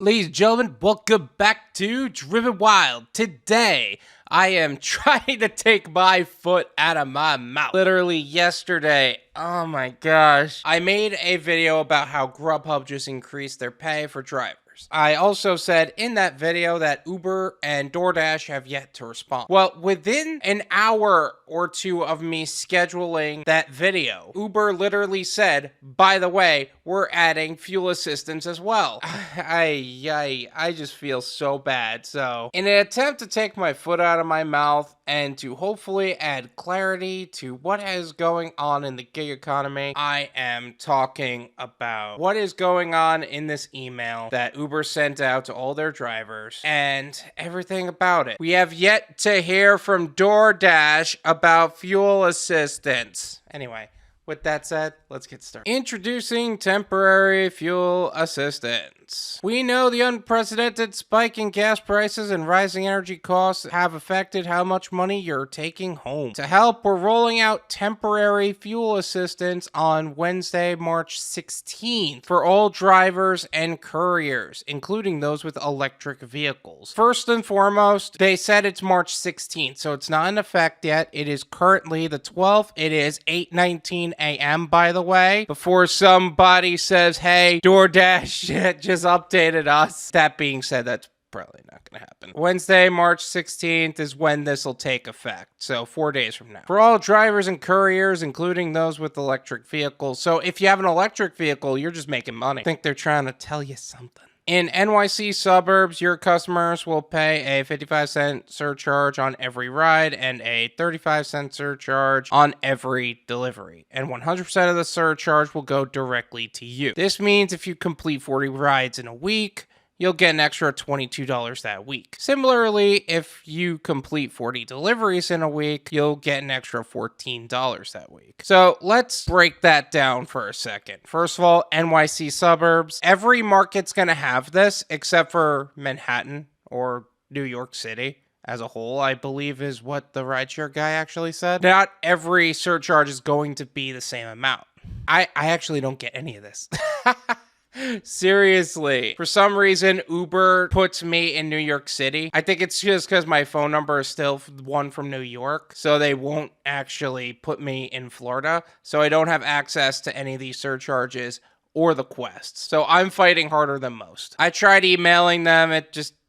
Ladies and gentlemen, welcome back to Driven Wild. Today, I am trying to take my foot out of my mouth. Literally yesterday, oh my gosh. I made a video about how GrubHub just increased their pay for drivers. I also said in that video that Uber and DoorDash have yet to respond. Well, within an hour or two of me scheduling that video, Uber literally said, by the way, we're adding fuel assistance as well. I just feel so bad. So, in an attempt to take my foot out of my mouth and to hopefully add clarity to what is going on in the gig economy, I am talking about what is going on in this email that Uber sent out to all their drivers and everything about it. We have yet to hear from DoorDash about fuel assistance. Anyway, with that said, let's get started. Introducing temporary fuel assistance. We know the unprecedented spike in gas prices and rising energy costs have affected how much money you're taking home. To help, we're rolling out temporary fuel assistance on Wednesday, March 16th for all drivers and couriers, including those with electric vehicles. First and foremost, they said it's March 16th, so it's not in effect yet. It is currently the 12th. It is 8:19 a.m. by the way, before somebody says, hey, DoorDash just updated us. That being said, that's probably not going to happen. Wednesday, March 16th is when this will take effect. So 4 days from now. For all drivers and couriers, including those with electric vehicles. So if you have an electric vehicle, you're just making money. I think they're trying to tell you something. In NYC suburbs, your customers will pay a 55-cent surcharge on every ride and a 35-cent surcharge on every delivery. And 100% of the surcharge will go directly to you. This means if you complete 40 rides in a week, you'll get an extra $22 that week. Similarly, if you complete 40 deliveries in a week, you'll get an extra $14 that week. So let's break that down for a second. First of all, NYC suburbs. Every market's gonna have this except for Manhattan or New York City as a whole, I believe is what the rideshare guy actually said. Not every surcharge is going to be the same amount. I actually don't get any of this. Seriously, for some reason, Uber puts me in New York City. I think it's just because my phone number is still one from New York, so they won't actually put me in Florida. So I don't have access to any of these surcharges or the quests. So I'm fighting harder than most. I tried emailing them,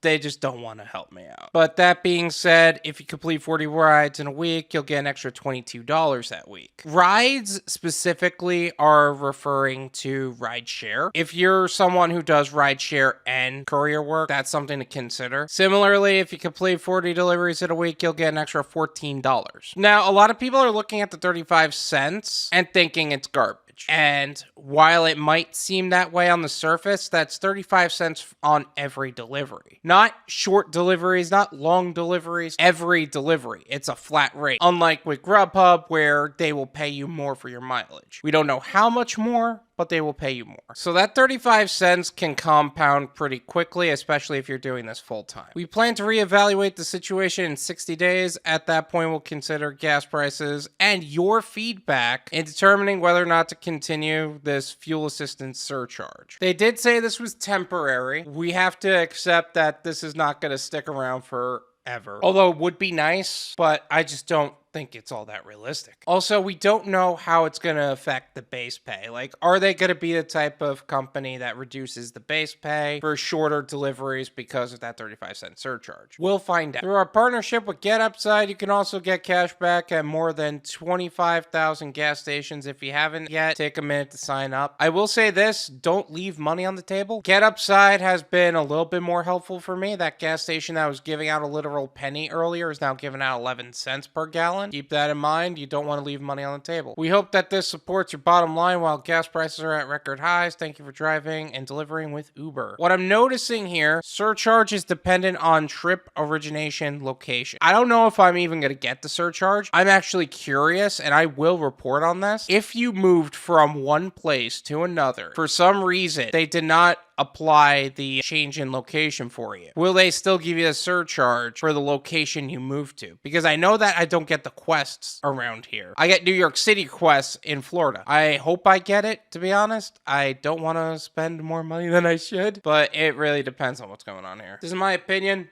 they just don't want to help me out. But that being said, if you complete 40 rides in a week, you'll get an extra $22 that week. Rides specifically are referring to rideshare. If you're someone who does rideshare and courier work, that's something to consider. Similarly, if you complete 40 deliveries in a week, you'll get an extra $14. Now, a lot of people are looking at the 35 cents and thinking it's garbage. And while it might seem that way on the surface, that's 35 cents on every delivery. Not short deliveries, not long deliveries, every delivery. It's a flat rate. Unlike with GrubHub, where they will pay you more for your mileage. We don't know how much more, but they will pay you more. So that 35 cents can compound pretty quickly, especially if you're doing this full time. We plan to reevaluate the situation in 60 days. At that point, we'll consider gas prices and your feedback in determining whether or not to continue this fuel assistance surcharge. They did say this was temporary. We have to accept that this is not going to stick around forever. Although it would be nice, but I just don't think it's all that realistic. Also, we don't know how it's going to affect the base pay. Like, are they going to be the type of company that reduces the base pay for shorter deliveries because of that 35-cent surcharge? We'll find out. Through our partnership with GetUpside, you can also get cash back at more than 25,000 gas stations. If you haven't yet, take a minute to sign up. I will say this, don't leave money on the table. GetUpside has been a little bit more helpful for me. That gas station that was giving out a literal penny earlier is now giving out 11 cents per gallon. Keep that in mind. You don't want to leave money on the table. We hope that this supports your bottom line while gas prices are at record highs. Thank you for driving and delivering with Uber. What I'm noticing here, surcharge is dependent on trip origination location. I don't know if I'm even going to get the surcharge. I'm actually curious, and I will report on this. If you moved from one place to another, for some reason, they did not apply the change in location for you? Will they still give you a surcharge for the location you move to? Because I know that I don't get the quests around here. I get New York City quests in Florida. I hope I get it, to be honest. I don't want to spend more money than I should, but it really depends on what's going on here. This is my opinion.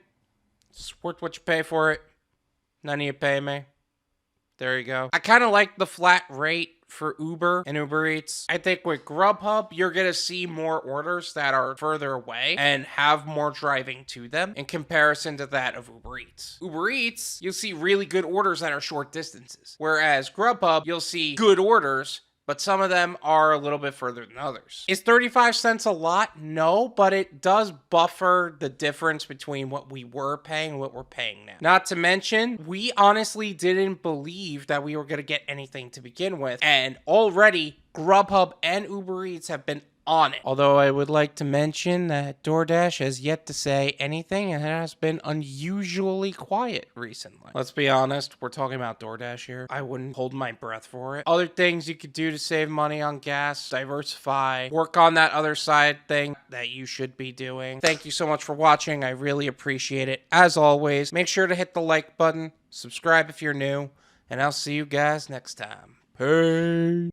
It's worth what you pay for it. None of you pay me. There you go. I kind of like the flat rate for Uber and Uber Eats. I think with GrubHub, you're going to see more orders that are further away and have more driving to them in comparison to that of Uber Eats. Uber Eats, you'll see really good orders that are short distances. Whereas GrubHub, you'll see good orders, but some of them are a little bit further than others. Is 35 cents a lot? No, but it does buffer the difference between what we were paying and what we're paying now. Not to mention, we honestly didn't believe that we were going to get anything to begin with, and already GrubHub and Uber Eats have been on it. Although I would like to mention that DoorDash has yet to say anything and has been unusually quiet recently. Let's be honest, we're talking about DoorDash here. I wouldn't hold my breath for it. Other things you could do to save money on gas, diversify, work on that other side thing that you should be doing. Thank you so much for watching. I really appreciate it. As always, make sure to hit the like button, subscribe if you're new, and I'll see you guys next time. Peace.